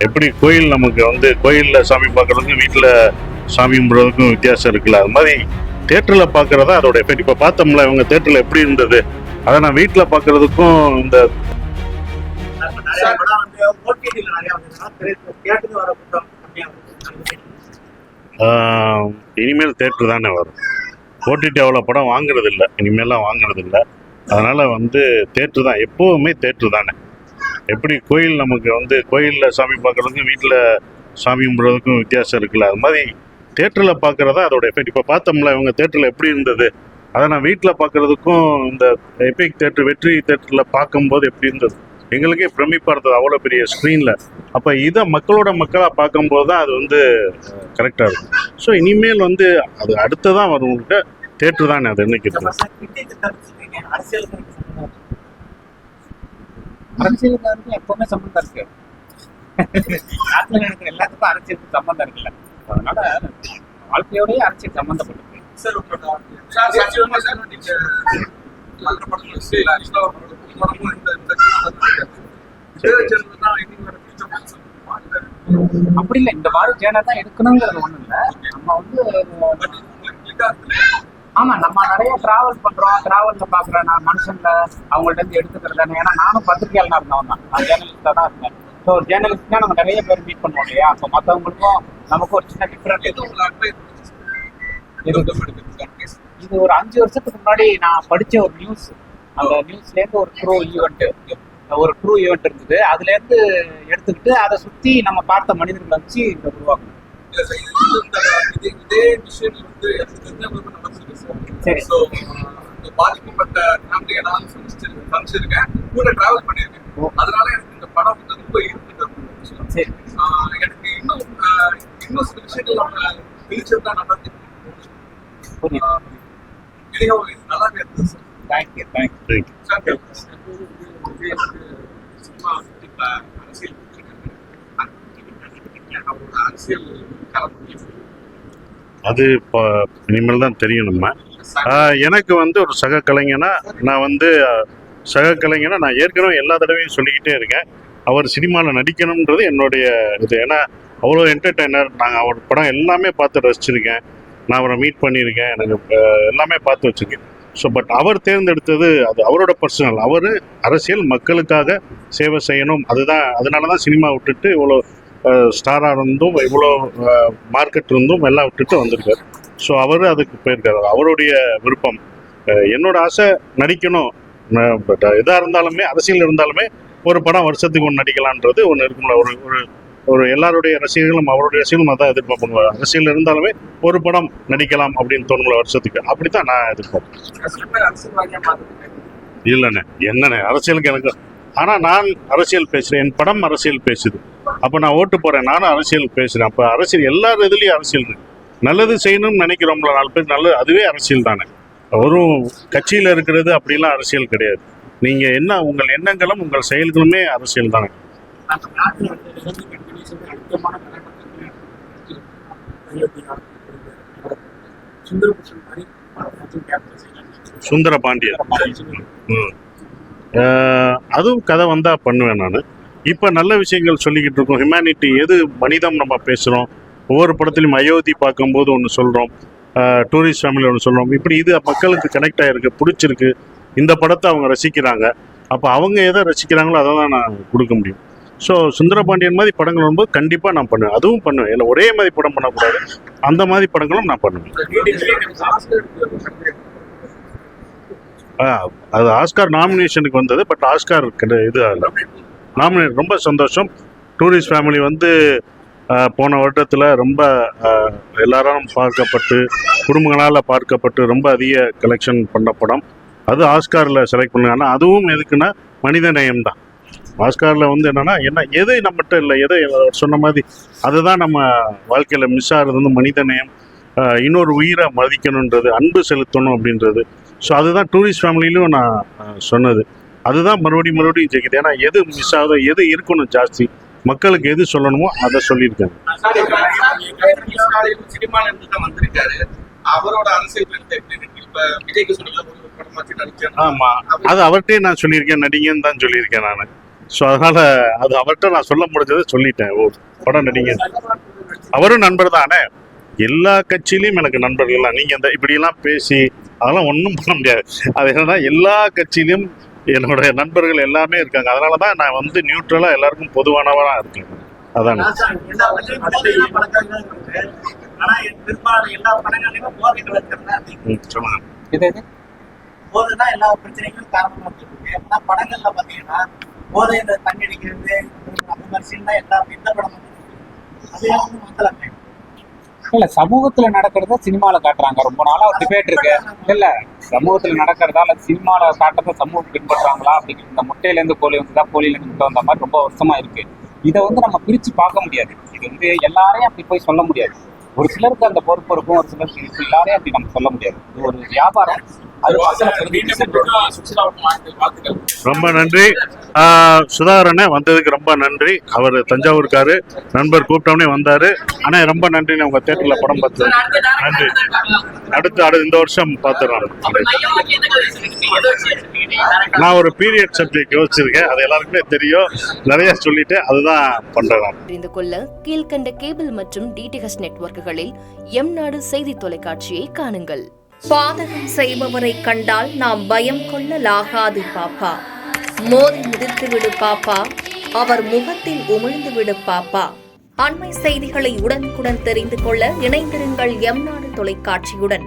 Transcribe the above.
எப்படி கோயில் நமக்கு வந்து கோயிலில் சாமி பார்க்குறதுக்கும் வீட்டில் சாமி கும்பிட்றதுக்கும் வித்தியாசம் இருக்குல்ல, அது மாதிரி தேட்டரில் பார்க்குறதா அதோட எஃபெக்ட். இப்போ பார்த்தோம்ல இவங்க தேட்டரில் எப்படி இருந்தது, அதை நான் வீட்டில் பார்க்குறதுக்கும் இந்த இனிமேல் தேட்டர் தானே வரும். ஓடிடி அவ்வளோ படம் வாங்குறது இல்லை, இனிமேலாம் வாங்குறது இல்லை. அதனால் வந்து தேட்டர் தான், எப்போவுமே தேட்டர் தானே. எப்படி கோயில் நமக்கு வந்து கோயிலில் சாமி பார்க்குறதுக்கும் வீட்டில் சாமி கும்பிட்றதுக்கும் வித்தியாசம் இருக்குல்ல, அது மாதிரி தேட்டரில் பார்க்குறதா அதோட எஃபெக்ட். இப்போ பார்த்தோம்ல இவங்க தேட்டரில் எப்படி இருந்தது, அதை நான் வீட்டில் பார்க்குறதுக்கும் இந்த எபிக் தேட்டர் வெற்றி தேட்டரில் பார்க்கும்போது எப்படி இருந்தது, எங்களுக்கே பிரமிப்பாக இருந்தது அவ்வளோ பெரிய ஸ்க்ரீனில். அப்போ இதை மக்களோட மக்களாக பார்க்கும்போது தான் அது வந்து கரெக்டாக இருக்கும். ஸோ இனிமேல் வந்து அது அடுத்ததான் வருவங்கிட்ட தேட்டர் தானே அது என்னைக்கு இருக்கும். அரசியலுக்கு எப்பவுமே சம்பந்தம் இருக்கு. நாட்டில் நடக்கிற எல்லாத்துக்கும் அரசியலுக்கு சம்பந்தம் இருக்குல்ல, அதனால வாழ்க்கையோடய அரசியல் சம்பந்தப்பட்டிருக்கு. அப்படி இல்லை, இந்த மாதிரி ஜேனர் தான் எடுக்கணுங்கிறது ஒண்ணும் இல்லை. நம்ம வந்து ஆமா, நம்ம நிறைய டிராவல் பண்றோம், டிராவல்ல பாக்குற நான் மனுஷன்ல அவங்கள்ட்ட இருந்து எடுத்துக்கிறதானே. ஏன்னா நானும் பத்திரிகையாளனா இருந்தவன் தான், நான் ஜேர்னலிஸ்டா தான் இருந்தேன். ஸோ ஒரு ஜேர்னலிஸ்ட்னா நம்ம நிறைய பேர் மீட் பண்ணுவோம் இல்லையா, அப்போ மற்றவங்களுக்கும் நமக்கும் ஒரு சின்ன டிஃப்ரெண்ட். இது ஒரு 5 வருஷத்துக்கு முன்னாடி நான் படிச்ச ஒரு நியூஸ். அந்த நியூஸ்லேருந்து ஒரு ட்ரூ ஈவெண்ட் இருந்தது. அதுல இருந்து எடுத்துக்கிட்டு அதை சுத்தி நம்ம பார்த்த மனிதர்களை வச்சு இதை உருவாக்கணும். இதே விஷயம் வந்து சரி, பாதிக்கப்பட்ட ஃபேமிலியை நான் சந்திச்சிருக்கேன், கூட டிராவல் பண்ணியிருக்கேன். அதனால எனக்கு இந்த படம் வந்து ரொம்ப ஈர்ப்பு. சரி, எனக்கு இன்னும் சில விஷயங்கள் நம்ம பிரிச்சிருந்தா நல்லா நல்லாவே இருந்தது சார். தேங்க்யூ. சும்மா அரசியல் அது இப்போ இனிமேல் தான் தெரியும். நம்ம எனக்கு வந்து ஒரு சக கலைஞனா நான் ஏற்கனவே எல்லா தடவையும் சொல்லிக்கிட்டே இருக்கேன், அவர் சினிமாவில் நடிக்கணுன்றது என்னுடைய இது. ஏன்னா அவ்வளோ என்டர்டெய்னர். நாங்கள் அவர் படம் எல்லாமே பார்த்து ரசிச்சிருக்கேன், நான் அவரை மீட் பண்ணியிருக்கேன், எனக்கு எல்லாமே பார்த்து வச்சுருக்கேன். ஸோ பட் அவர் தேர்ந்தெடுத்தது அது அவரோட பர்சனல். அவர் அரசியல் மக்களுக்காக சேவை செய்யணும், அதனால தான் சினிமா விட்டுட்டு இவ்வளோ ஸ்டாராக இருந்தும் இவ்வளோ மார்க்கெட் இருந்தும் எல்லாம் விட்டுட்டு வந்திருக்காரு. ஸோ அவர் அதுக்கு போயிருக்காரு, அவருடைய விருப்பம். என்னோட ஆசை நடிக்கணும், பட் எதாக இருந்தாலுமே அரசியல் இருந்தாலுமே ஒரு படம் வருஷத்துக்கு ஒன்று நடிக்கலான்றது ஒன்று இருக்கும்ல. ஒரு எல்லாருடைய ரசிகர்களும் அவருடைய ரசிகர்களும் அதான் எதிர்பார்ப்பாங்க. அரசியல் இருந்தாலுமே ஒரு படம் நடிக்கலாம் அப்படின்னு தோணுங்களா வருஷத்துக்கு, அப்படித்தான் நான் எதிர்பார்ப்பேன். இல்லைண்ணே, என்னண்ணே அரசியலுக்கு எனக்கு, ஆனால் நான் அரசியல் பேசுகிறேன், என் படம் அரசியல் பேசுது, அப்போ நான் ஓட்டு போகிறேன், நானும் அரசியல் பேசுகிறேன். அப்போ அரசியல் எல்லார் இதுலேயும் அரசியல் இருக்கு. நல்லது செய்யணும்னு நினைக்கிறோம்ல 4 பேர், நல்லது, அதுவே அரசியல் தானே. ஒரு கட்சியில் இருக்கிறது அப்படிலாம் அரசியல் கிடையாது. நீங்கள் என்ன உங்கள் எண்ணங்களும் உங்கள் செயல்களுமே அரசியல் தானே. சுந்தர பாண்டியன் அதுவும் கதை வந்தால் பண்ணுவேன் நான். இப்போ நல்ல விஷயங்கள் சொல்லிக்கிட்டு இருக்கோம், ஹியூமனிட்டி, எது மனிதம் நம்ம பேசுகிறோம். ஒவ்வொரு படத்துலையும் அயோத்தி பார்க்கும்போது ஒன்று சொல்கிறோம், டூரிஸ்ட் ஃபேமிலி ஒன்று சொல்கிறோம். இப்படி இது மக்களுக்கு கனெக்ட் ஆகிருக்கு, பிடிச்சிருக்கு, இந்த படத்தை அவங்க ரசிக்கிறாங்க. அப்போ அவங்க எதை ரசிக்கிறாங்களோ அதை தான் நான் கொடுக்க முடியும். ஸோ சுந்தரபாண்டியன் மாதிரி படங்கள் வரும்போது கண்டிப்பாக நான் பண்ணுவேன், அதுவும் பண்ணுவேன். இல்லை ஒரே மாதிரி படம் பண்ணக்கூடாது, அந்த மாதிரி படங்களும் நான் பண்ணுவேன். அது ஆஸ்கார் நாமினேஷனுக்கு வந்தது, பட் ஆஸ்கார் இது நாமினேட். ரொம்ப சந்தோஷம். டூரிஸ்ட் ஃபேமிலி வந்து போன வருடத்தில் ரொம்ப எல்லாரும் பார்க்கப்பட்டு, குடும்பங்களால் பார்க்கப்பட்டு ரொம்ப அதிக கலெக்ஷன் பண்ண படம். அது ஆஸ்காரில் செலக்ட் பண்ணுங்க. ஆனால் அதுவும் எதுக்குன்னா மனித நேயம் தான். ஆஸ்காரில் வந்து என்னென்னா எது நம்மகிட்ட இல்லை, எதை சொன்ன மாதிரி அதுதான் நம்ம வாழ்க்கையில் மிஸ் ஆகிறது வந்து மனித நேயம், இன்னொரு உயிரை மதிக்கணுன்றது, அன்பு செலுத்தணும் அப்படின்றது. ஸோ அதுதான் டூரிஸ்ட் ஃபேமிலியிலும் நான் சொன்னது. அதுதான் மறுபடியும் ஜெயிக்குது. ஏன்னா எது மிஸ் ஆகுதோ, எது இருக்கணும் ஜாஸ்தி, மக்களுக்கு எது சொல்லணுமோ அதை சொல்லியிருக்காங்க. ஆமாம், அது அவர்கிட்டே நான் சொல்லியிருக்கேன், நடிகன்னு தான் சொல்லியிருக்கேன் நான். ஸோ அதனால அது அவர்கிட்ட நான் சொல்ல முடிஞ்சதை சொல்லிட்டேன். ஓ படம் நடிங்க, அவரும் நண்பர் தானே. எல்லா கட்சியிலையும் எனக்கு நண்பர்கள் தான். நீங்கள் இந்த இப்படியெல்லாம் பேசி அதெல்லாம் ஒன்றும் பண்ண முடியாது. அது என்னன்னா எல்லா கட்சியிலையும் என்னோட நண்பர்கள் எல்லாமே இருக்காங்க. அதனால தான் நான் வந்து நியூட்ரலாக எல்லாருக்கும் பொதுவானவராக இருக்கேன். அதானே. சொல்லுங்க. இது போதைதான் எல்லா பிரச்சனைகளும் காரணமா இருக்கு. படங்கள்ல பாத்தீங்கன்னா போதை இந்த தண்ணி அடிக்கிறது அந்த மாதிரி சீன் தான் எல்லா எந்த படமும் அதே மாத்தலாமே. இல்ல சமூகத்துல நடக்கிறத சினிமால காட்டுறாங்க. ரொம்ப நாளா ஒரு டிபேட் இருக்கு. இல்ல சமூகத்துல நடக்கிறதா இல்ல சினிமால காட்டுறத சமூகம் பின்பற்றாங்களா அப்படிங்கிற இந்த முட்டையில இருந்து கோழி வந்ததா கோழியில இருந்து முட்டை வந்த மாதிரி ரொம்ப வருஷமா இருக்கு. இதை வந்து நம்ம பிரிச்சு பார்க்க முடியாது. இது வந்து எல்லாரையும் அப்படி போய் சொல்ல முடியாது. ஒரு சிலருக்கு அந்த பொறுப்பு இருக்கும், ஒரு சிலருக்கு எல்லாரையும் அப்படி நம்ம சொல்ல முடியாது. இது ஒரு வியாபாரம். அது ரொம்ப நன்றி சுதாகரண்ணே, வந்ததுக்கு ரொம்ப நன்றி. அவர் தஞ்சாவூர்காரு, நண்பர் கூப்பிட்டோன்னே வந்தாரு. அண்ணா ரொம்ப நன்றி, உங்க தேட்டர்ல படம் பார்த்து நன்றி. அடுத்து இந்த வருஷம் பார்த்துடுறோம். நான் ஒரு பீரியட் சப்ஜெக்ட் யோசிச்சிருக்கேன், அது எல்லாருக்குமே தெரியும், நிறைய சொல்லிட்டு அதுதான் பண்றேன். தெரிந்து கொள்ள கீழ்கண்ட கேபிள் மற்றும் டிடிஹெச் நெட்வொர்க்குகளில் எம் நாடு செய்தி தொலைக்காட்சியை காணுங்கள். பாதகம் செய்பவரை கண்டால் நாம் பயம் கொள்ளலாகாது பாப்பா. மோதி மிதித்து விடு பாப்பா, அவர் முகத்தில் உமிழ்ந்து விடு பாப்பா. அண்மை செய்திகளை உடனுக்குடன் தெரிந்து கொள்ள இணைந்திருங்கள் எம் நாடு தொலைக்காட்சியுடன்.